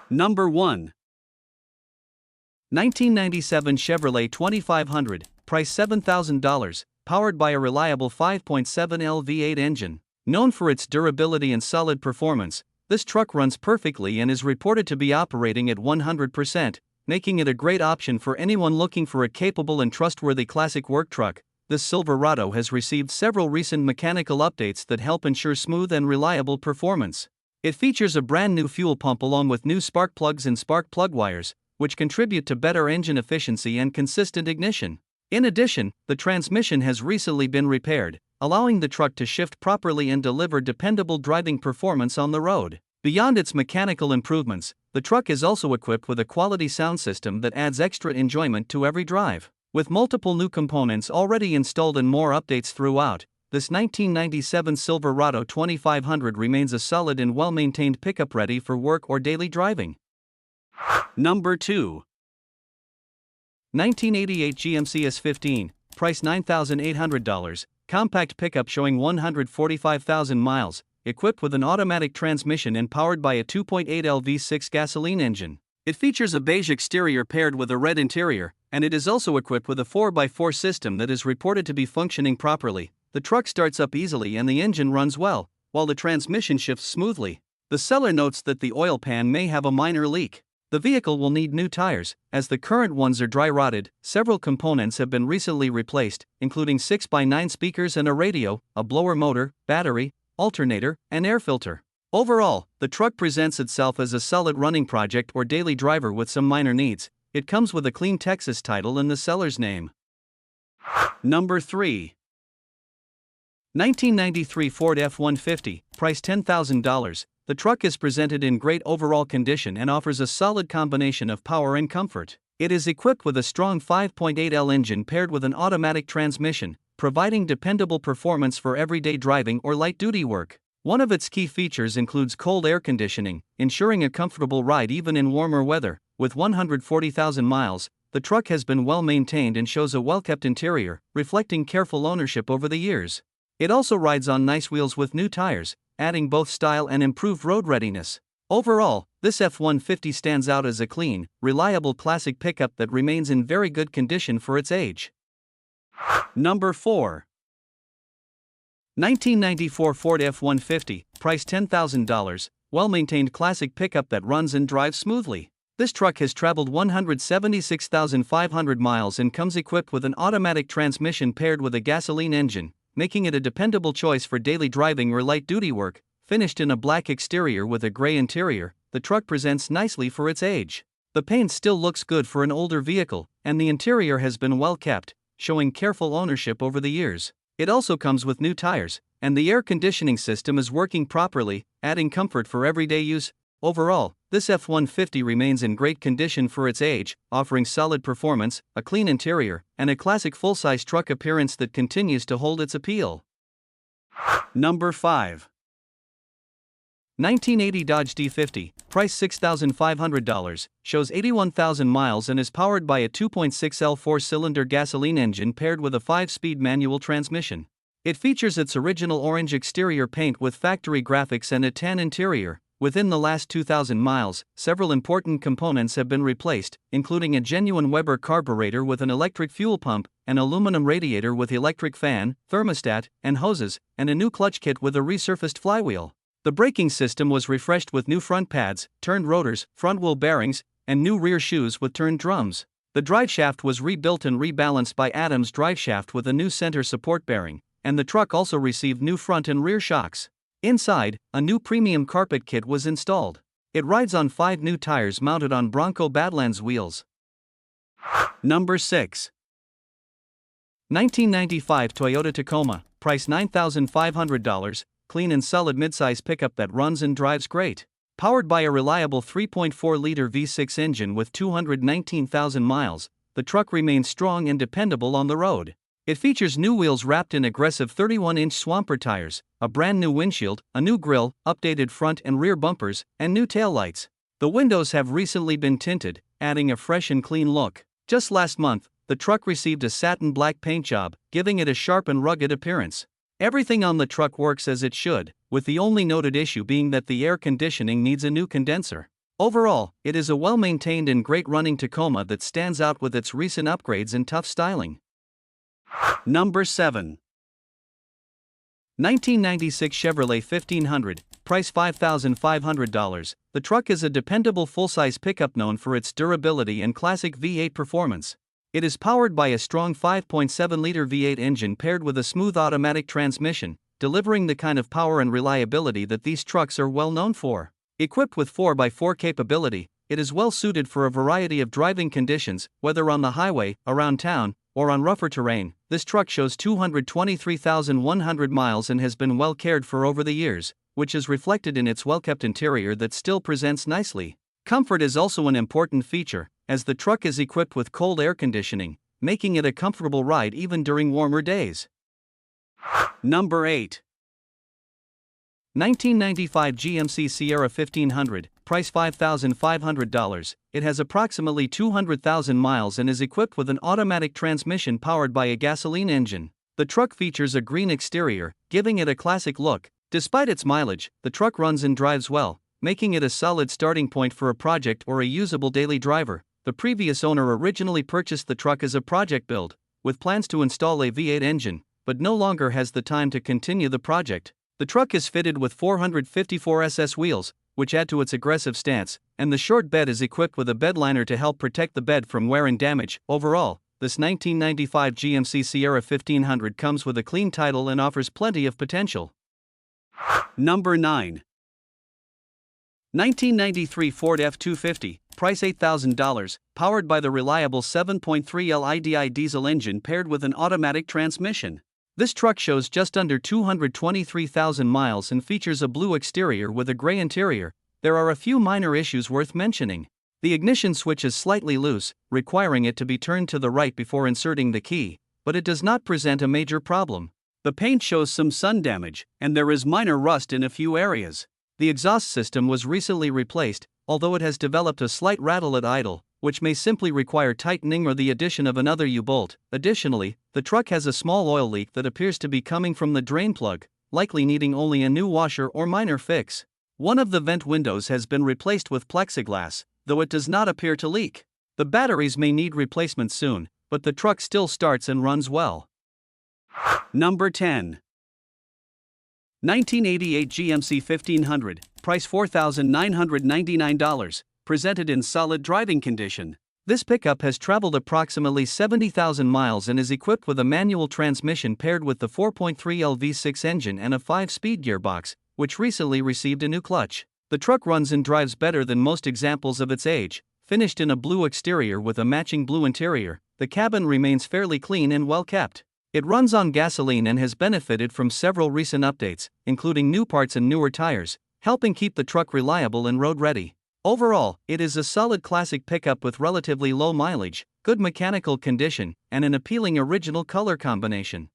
Number 1. 1997 Chevrolet 2500, price $7,000, powered by a reliable 5.7L V8 engine. Known for its durability and solid performance, this truck runs perfectly and is reported to be operating at 100%, making it a great option for anyone looking for a capable and trustworthy classic work truck. This Silverado has received several recent mechanical updates that help ensure smooth and reliable performance. It features a brand new fuel pump along with new spark plugs and spark plug wires, which contribute to better engine efficiency and consistent ignition. In addition, the transmission has recently been repaired, allowing the truck to shift properly and deliver dependable driving performance on the road. Beyond its mechanical improvements, the truck is also equipped with a quality sound system that adds extra enjoyment to every drive. With multiple new components already installed and more updates throughout, this 1997 Silverado 2500 remains a solid and well-maintained pickup ready for work or daily driving. Number 2. 1988 GMC S15, price $9,800, compact pickup showing 145,000 miles, equipped with an automatic transmission and powered by a 2.8L V6 gasoline engine. It features a beige exterior paired with a red interior, and it is also equipped with a 4x4 system that is reported to be functioning properly. The truck starts up easily and the engine runs well, while the transmission shifts smoothly. The seller notes that the oil pan may have a minor leak. The vehicle will need new tires, as the current ones are dry-rotted. Several components have been recently replaced, including 6x9 speakers and a radio, a blower motor, battery, alternator, and air filter. Overall, the truck presents itself as a solid running project or daily driver with some minor needs. It comes with a clean Texas title and the seller's name. Number 3. 1993 Ford F250, price $10,000. The truck is presented in great overall condition and offers a solid combination of power and comfort. It is equipped with a strong 5.8L engine paired with an automatic transmission, providing dependable performance for everyday driving or light-duty work. One of its key features includes cold air conditioning, ensuring a comfortable ride even in warmer weather. With 140,000 miles, the truck has been well maintained and shows a well-kept interior, reflecting careful ownership over the years. It also rides on nice wheels with new tires, adding both style and improved road readiness. Overall, this F-150 stands out as a clean, reliable classic pickup that remains in very good condition for its age. Number 4. 1994 Ford F-150, price $10,000, well-maintained classic pickup that runs and drives smoothly. This truck has traveled 176,500 miles and comes equipped with an automatic transmission paired with a gasoline engine, making it a dependable choice for daily driving or light-duty work. Finished in a black exterior with a gray interior, the truck presents nicely for its age. The paint still looks good for an older vehicle, and the interior has been well kept, showing careful ownership over the years. It also comes with new tires, and the air conditioning system is working properly, adding comfort for everyday use. Overall, this F-150 remains in great condition for its age, offering solid performance, a clean interior, and a classic full-size truck appearance that continues to hold its appeal. Number 5. 1980 Dodge D50, price $6,500, shows 81,000 miles and is powered by a 2.6L 4-cylinder gasoline engine paired with a 5-speed manual transmission. It features its original orange exterior paint with factory graphics and a tan interior. Within the last 2,000 miles, several important components have been replaced, including a genuine Weber carburetor with an electric fuel pump, an aluminum radiator with electric fan, thermostat, and hoses, and a new clutch kit with a resurfaced flywheel. The braking system was refreshed with new front pads, turned rotors, front wheel bearings, and new rear shoes with turned drums. The driveshaft was rebuilt and rebalanced by Adams driveshaft with a new center support bearing, and the truck also received new front and rear shocks. Inside, a new premium carpet kit was installed. It rides on 5 new tires mounted on Bronco Badlands wheels. Number 6. 1995 Toyota Tacoma, price $9,500, clean and solid midsize pickup that runs and drives great. Powered by a reliable 3.4-liter V6 engine with 219,000 miles, the truck remains strong and dependable on the road. It features new wheels wrapped in aggressive 31-inch Swamper tires, a brand new windshield, a new grille, updated front and rear bumpers, and new taillights. The windows have recently been tinted, adding a fresh and clean look. Just last month, the truck received a satin black paint job, giving it a sharp and rugged appearance. Everything on the truck works as it should, with the only noted issue being that the air conditioning needs a new condenser. Overall, it is a well-maintained and great-running Tacoma that stands out with its recent upgrades and tough styling. Number 7. 1996 Chevrolet 1500, price $5,500. The truck is a dependable full-size pickup known for its durability and classic V8 performance. It is powered by a strong 5.7-liter V8 engine paired with a smooth automatic transmission, delivering the kind of power and reliability that these trucks are well known for. Equipped with 4x4 capability, it is well suited for a variety of driving conditions, whether on the highway, around town, or on rougher terrain. This truck shows 223,100 miles and has been well cared for over the years, which is reflected in its well-kept interior that still presents nicely. Comfort is also an important feature, as the truck is equipped with cold air conditioning, making it a comfortable ride even during warmer days. Number 8. 1995 GMC Sierra 1500, price $5,500. It has approximately 200,000 miles and is equipped with an automatic transmission powered by a gasoline engine. The truck features a green exterior, giving it a classic look. Despite its mileage, the truck runs and drives well, making it a solid starting point for a project or a usable daily driver. The previous owner originally purchased the truck as a project build, with plans to install a V8 engine, but no longer has the time to continue the project. The truck is fitted with 454 SS wheels, which add to its aggressive stance, and the short bed is equipped with a bed liner to help protect the bed from wear and damage. Overall, this 1995 GMC Sierra 1500 comes with a clean title and offers plenty of potential. Number 9. 1993 Ford F250, price $8,000, powered by the reliable 7.3L IDI diesel engine paired with an automatic transmission. This truck shows just under 223,000 miles and features a blue exterior with a gray interior. There are a few minor issues worth mentioning. The ignition switch is slightly loose, requiring it to be turned to the right before inserting the key, but it does not present a major problem. The paint shows some sun damage, and there is minor rust in a few areas. The exhaust system was recently replaced, although it has developed a slight rattle at idle, which may simply require tightening or the addition of another U-bolt. Additionally, the truck has a small oil leak that appears to be coming from the drain plug, likely needing only a new washer or minor fix. One of the vent windows has been replaced with plexiglass, though it does not appear to leak. The batteries may need replacement soon, but the truck still starts and runs well. Number 10. 1988 GMC 1500, price $4,999, presented in solid driving condition. This pickup has traveled approximately 70,000 miles and is equipped with a manual transmission paired with the 4.3L V6 engine and a 5-speed gearbox, which recently received a new clutch. The truck runs and drives better than most examples of its age. Finished in a blue exterior with a matching blue interior, the cabin remains fairly clean and well kept. It runs on gasoline and has benefited from several recent updates, including new parts and newer tires, helping keep the truck reliable and road-ready. Overall, it is a solid classic pickup with relatively low mileage, good mechanical condition, and an appealing original color combination.